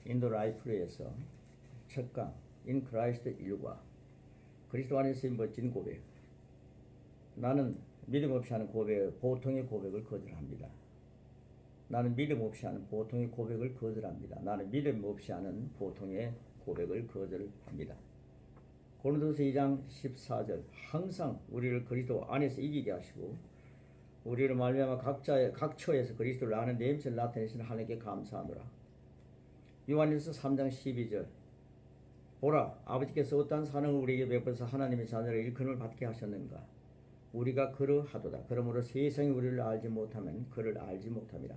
인도 라이프에서 첫강 인 크라이스트 일과 그리스도 안에서의 멋진 고백. 나는 믿음 없이 하는 고백, 보통의 고백을 거절합니다. 나는 믿음 없이 하는 보통의 고백을 거절합니다. 나는 믿음 없이 하는 보통의 고백을 거절합니다. 고린도서 2장 14절 항상 우리를 그리스도 안에서 이기게 하시고 우리를 말미암아 각 처에서 그리스도를 아는 냄새를 나타내시는 하나님께 감사하노라. 요한일서 3장 12절 보라 아버지께서 어떠한 사랑을 우리에게 베풀어서 하나님의 자녀를 일컬음을 받게 하셨는가. 우리가 그러하도다. 그러므로 세상이 우리를 알지 못하면 그를 알지 못함이라.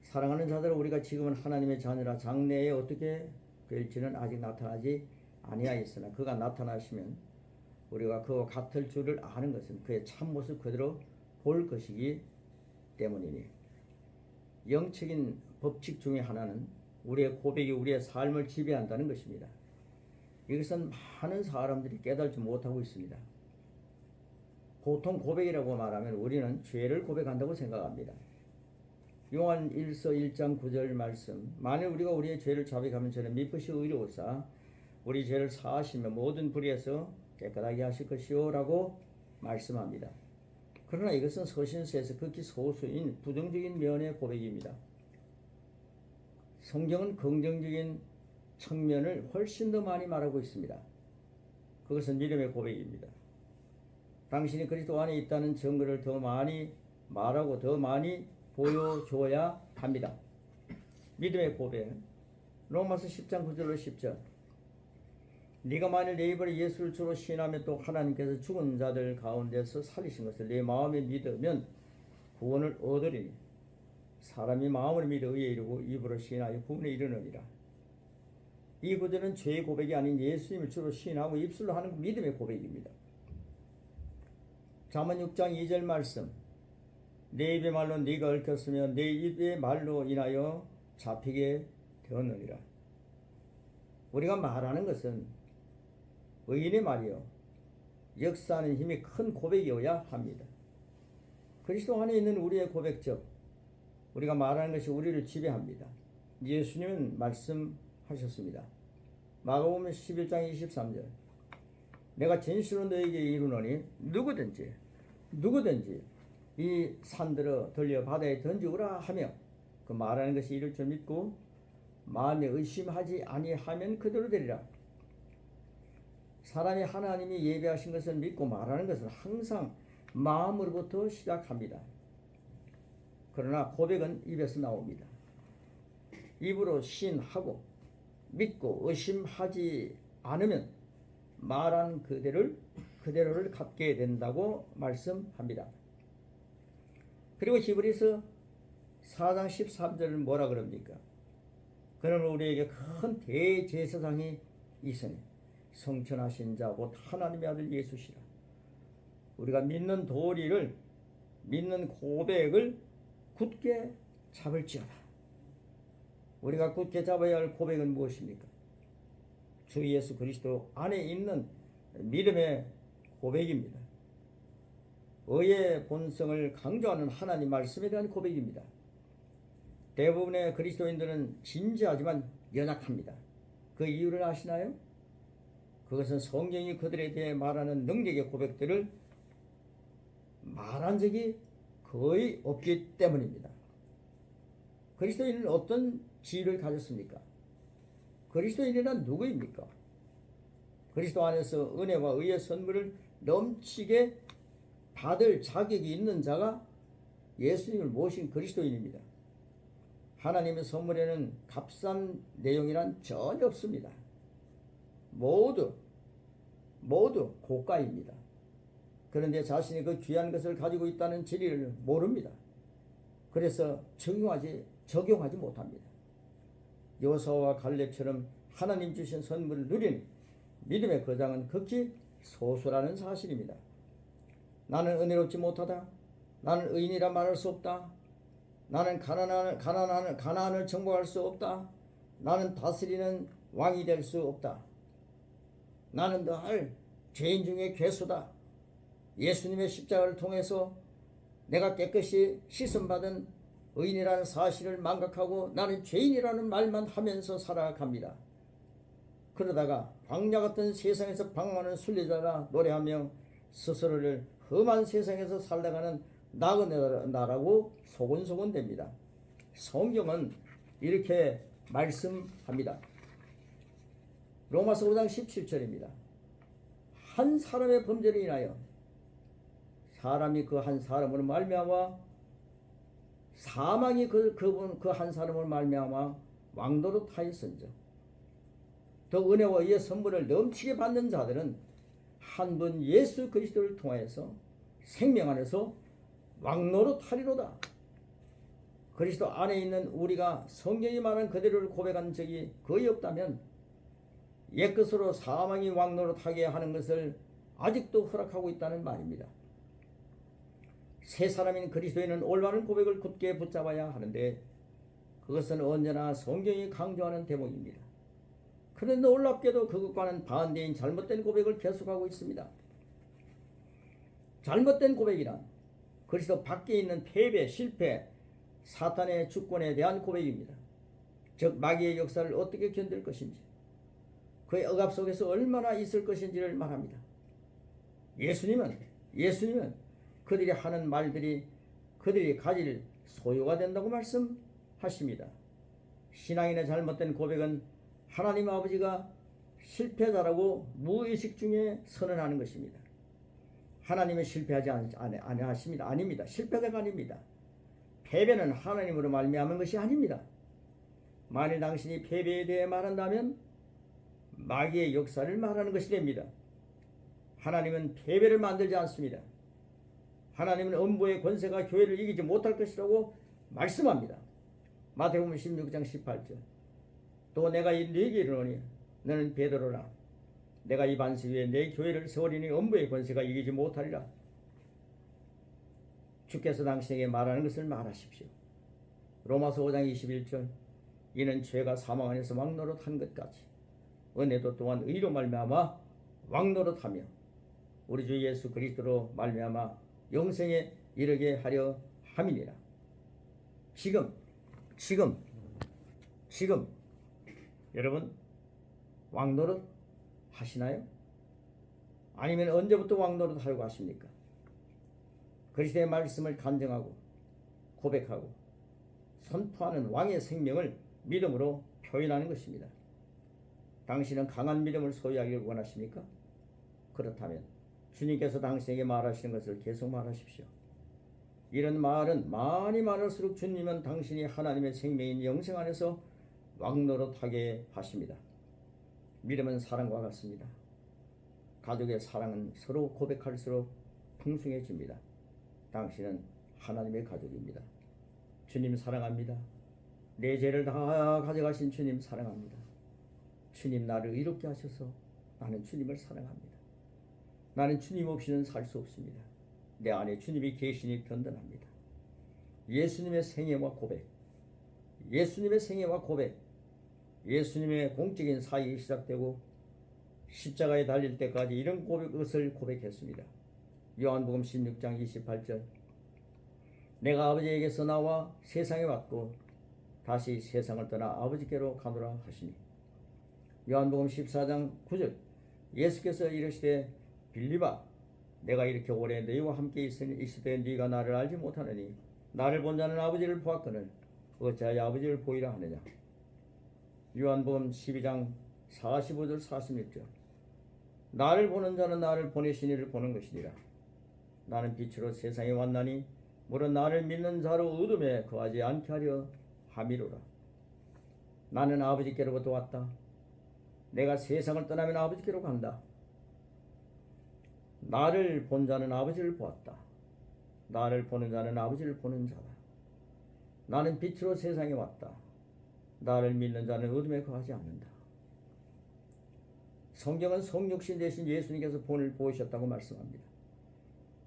사랑하는 자들은 우리가 지금은 하나님의 자녀라 장래에 어떻게 될지는 아직 나타나지 아니하였으나 그가 나타나시면 우리가 그와 같을 줄을 아는 것은 그의 참모습 그대로 볼 것이기 때문이니. 영적인 법칙 중에 하나는 우리의 고백이 우리의 삶을 지배한다는 것입니다. 이것은 많은 사람들이 깨달지 못하고 있습니다. 보통 고백이라고 말하면 우리는 죄를 고백한다고 생각합니다. 요한 1서 1장 9절 말씀 만일 우리가 우리의 죄를 자백하면 저는 미쁘시 의로우사 우리 죄를 사하시며 모든 불의에서 깨끗하게 하실 것이요 라고 말씀합니다. 그러나 이것은 서신서에서 극히 소수인 부정적인 면의 고백입니다. 성경은 긍정적인 측면을 훨씬 더 많이 말하고 있습니다. 그것은 믿음의 고백입니다. 당신이 그리스도 안에 있다는 증거를 더 많이 말하고 더 많이 보여줘야 합니다. 믿음의 고백 로마서 10장 9절로 10절 네가 만일 내 입으로 예수를 주로 시인하며 또 하나님께서 죽은 자들 가운데서 살리신 것을 내 마음에 믿으면 구원을 얻으리니 사람이 마음으로 믿어 의에 이르고 입으로 시인하여 구원에 이르느니라. 이 구절은 죄의 고백이 아닌 예수님을 주로 시인하고 입술로 하는 믿음의 고백입니다. 잠언 6장 2절 말씀 내 입의 말로 네가 얽혔으며 내 입의 말로 인하여 잡히게 되었느니라. 우리가 말하는 것은 의인의 말이요 역사하는 힘이 큰 고백이어야 합니다. 그리스도 안에 있는 우리의 고백 즉 우리가 말하는 것이 우리를 지배합니다. 예수님은 말씀하셨습니다. 마가복음 11장 23절 내가 진실로 너에게 이르노니 누구든지 이 산들어 들려 바다에 던지우라 하며 그 말하는 것이 이룰 줄 믿고 마음에 의심하지 아니하면 그대로 되리라. 사람이 하나님이 예배하신 것을 믿고 말하는 것은 항상 마음으로부터 시작합니다. 그러나 고백은 입에서 나옵니다. 입으로 시인하고 믿고 의심하지 않으면 말한 그대로를 갚게 된다고 말씀합니다. 그리고 히브리서 4장 13절은 뭐라 그럽니까? 그러면 우리에게 큰 대제사장이 있으니 성천하신 자 곧 하나님의 아들 예수시라. 우리가 믿는 도리를 믿는 고백을 굳게 잡을지어다. 우리가 굳게 잡아야 할 고백은 무엇입니까? 주 예수 그리스도 안에 있는 믿음의 고백입니다. 의의 본성을 강조하는 하나님 말씀에 대한 고백입니다. 대부분의 그리스도인들은 진지하지만 연약합니다. 그 이유를 아시나요? 그것은 성경이 그들에 대해 말하는 능력의 고백들을 말한 적이 거의 없기 때문입니다. 그리스도인은 어떤 지위를 가졌습니까? 그리스도인이란 누구입니까? 그리스도 안에서 은혜와 의의 선물을 넘치게 받을 자격이 있는 자가 예수님을 모신 그리스도인입니다. 하나님의 선물에는 값싼 내용이란 전혀 없습니다. 모두 고가입니다. 그런데 자신이 그 귀한 것을 가지고 있다는 진리를 모릅니다. 그래서 적용하지 못합니다. 여호수아와 갈렙처럼 하나님 주신 선물을 누린 믿음의 거장은 극히 소수라는 사실입니다. 나는 은혜롭지 못하다. 나는 의인이라 말할 수 없다. 나는 가나안을 정복할 수 없다. 나는 다스리는 왕이 될 수 없다. 나는 늘 죄인 중에 괴수다. 예수님의 십자가를 통해서 내가 깨끗이 씻음받은 의인이라는 사실을 망각하고 나는 죄인이라는 말만 하면서 살아갑니다. 그러다가 광야 같은 세상에서 방황하는 순례자라 노래하며 스스로를 험한 세상에서 살다가는 나그네라고 소곤소곤 됩니다. 성경은 이렇게 말씀합니다. 로마서 5장 17절입니다. 한 사람의 범죄로 인하여 사람이 그 한 사람으로 말미암아 사망이 그 한 사람으로 말미암아 왕도로 타있은즉 더 은혜와 이의 선물을 넘치게 받는 자들은 한 분 예수 그리스도를 통하여서 생명 안에서 왕노로 타리로다. 그리스도 안에 있는 우리가 성경이 말한 그대로를 고백한 적이 거의 없다면 옛것으로 사망이 왕노로 타게 하는 것을 아직도 허락하고 있다는 말입니다. 새 사람인 그리스도인은 올바른 고백을 굳게 붙잡아야 하는데 그것은 언제나 성경이 강조하는 대목입니다. 그런데 놀랍게도 그것과는 반대인 잘못된 고백을 계속하고 있습니다. 잘못된 고백이란 그리스도 밖에 있는 패배, 실패, 사탄의 주권에 대한 고백입니다. 즉 마귀의 역사를 어떻게 견딜 것인지, 그의 억압 속에서 얼마나 있을 것인지를 말합니다. 예수님은 그들이 하는 말들이 그들이 가질 소유가 된다고 말씀하십니다. 신앙인의 잘못된 고백은 하나님 아버지가 실패자라고 무의식 중에 선언하는 것입니다. 하나님은 실패하지 않으십니다. 아닙니다. 실패자가 아닙니다. 패배는 하나님으로 말미암은 것이 아닙니다. 만일 당신이 패배에 대해 말한다면 마귀의 역사를 말하는 것이 됩니다. 하나님은 패배를 만들지 않습니다. 하나님은 음부의 권세가 교회를 이기지 못할 것이라고 말씀합니다. 마태복음 16장 18절. 또 내가 네게 이르노니 너는 베드로라. 내가 이 반석 위에 내 교회를 세우리니 음부의 권세가 이기지 못하리라. 주께서 당신에게 말하는 것을 말하십시오. 로마서 5장 21절. 이는 죄가 사망 안에서 왕노릇 한 것 같이 은혜도 또한 의로 말미암아 왕노릇 하며 우리 주 예수 그리스도로 말미암아 영생에 이르게 하려 함이니라. 지금 여러분 왕노릇 하시나요? 아니면 언제부터 왕노릇 하려고 하십니까? 그리스도의 말씀을 간증하고 고백하고 선포하는 왕의 생명을 믿음으로 표현하는 것입니다. 당신은 강한 믿음을 소유하기를 원하십니까? 그렇다면 주님께서 당신에게 말하시는 것을 계속 말하십시오. 이런 말은 많이 말할수록 주님은 당신이 하나님의 생명인 영생 안에서 왕노릇하게 하십니다. 믿음은 사랑과 같습니다. 가족의 사랑은 서로 고백할수록 풍성해집니다. 당신은 하나님의 가족입니다. 주님 사랑합니다. 내 죄를 다 가져가신 주님 사랑합니다. 주님 나를 의롭게 하셔서 나는 주님을 사랑합니다. 나는 주님 없이는 살 수 없습니다. 내 안에 주님이 계시니 든든합니다. 예수님의 생애와 고백, 예수님의 공적인 사역이 시작되고 십자가에 달릴 때까지 이런 것을 고백했습니다. 요한복음 16장 28절. 내가 아버지에게서 나와 세상에 왔고 다시 세상을 떠나 아버지께로 가노라 하시니. 요한복음 14장 9절. 예수께서 이르시되 빌립아, 내가 이렇게 오래 너희와 함께 있으되 네가 나를 알지 못하느니 나를 본 자는 아버지를 보았거늘 어찌하여 아버지를 보이라 하느냐. 요한복음 12장 45절 46절. 나를 보는 자는 나를 보내신 이를 보는 것이니라. 나는 빛으로 세상에 왔나니 물은 나를 믿는 자로 어둠에 거하지 않게 하려 함이로라. 나는 아버지께로부터 왔다. 내가 세상을 떠나면 아버지께로 간다. 나를 본 자는 아버지를 보았다. 나를 보는 자는 아버지를 보는 자다. 나는 빛으로 세상에 왔다. 나를 믿는 자는 어둠에 거하지 않는다. 성경은 성육신 대신 예수님께서 본을 보이셨다고 말씀합니다.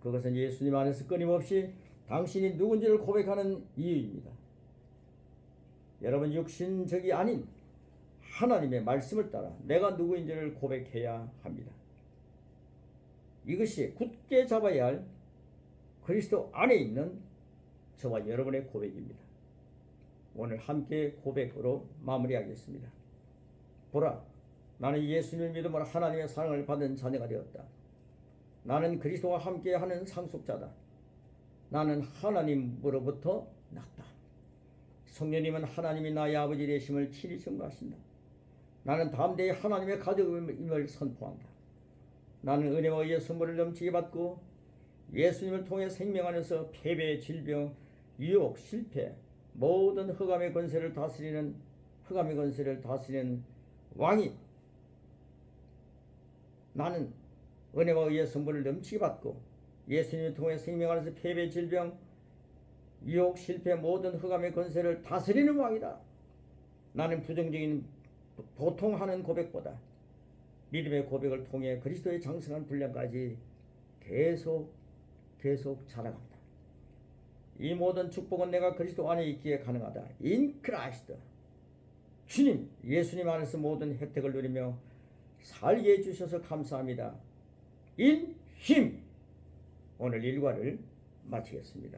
그것은 예수님 안에서 끊임없이 당신이 누군지를 고백하는 이유입니다. 여러분, 육신적이 아닌 하나님의 말씀을 따라 내가 누구인지를 고백해야 합니다. 이것이 굳게 잡아야 할 그리스도 안에 있는 저와 여러분의 고백입니다. 오늘 함께 고백으로 마무리하겠습니다. 보라, 나는 예수님을 믿음으로 하나님의 사랑을 받은 자녀가 되었다. 나는 그리스도와 함께하는 상속자다. 나는 하나님으로부터 났다. 성령님은 하나님이 나의 아버지 되심을 친히 증거하신다. 나는 담대히 하나님의 가족임을 선포한다. 나는 은혜와 의의 선물을 넘치게 받고 예수님을 통해 생명 안에서 패배, 질병, 유혹, 실패, 모든 흑암의 권세를 다스리는 왕이, 나는 은혜와 의의 선물을 넘치게 받고 예수님을 통해 생명 안에서 패배, 질병, 유혹, 실패, 모든 흑암의 권세를 다스리는 왕이다. 나는 부정적인 보통하는 고백보다 믿음의 고백을 통해 그리스도의 장성한 분량까지 계속 자라간다. 이 모든 축복은 내가 그리스도 안에 있기에 가능하다. In Christ. 주님, 예수님 안에서 모든 혜택을 누리며 살게 해주셔서 감사합니다. In Him. 오늘 일과를 마치겠습니다.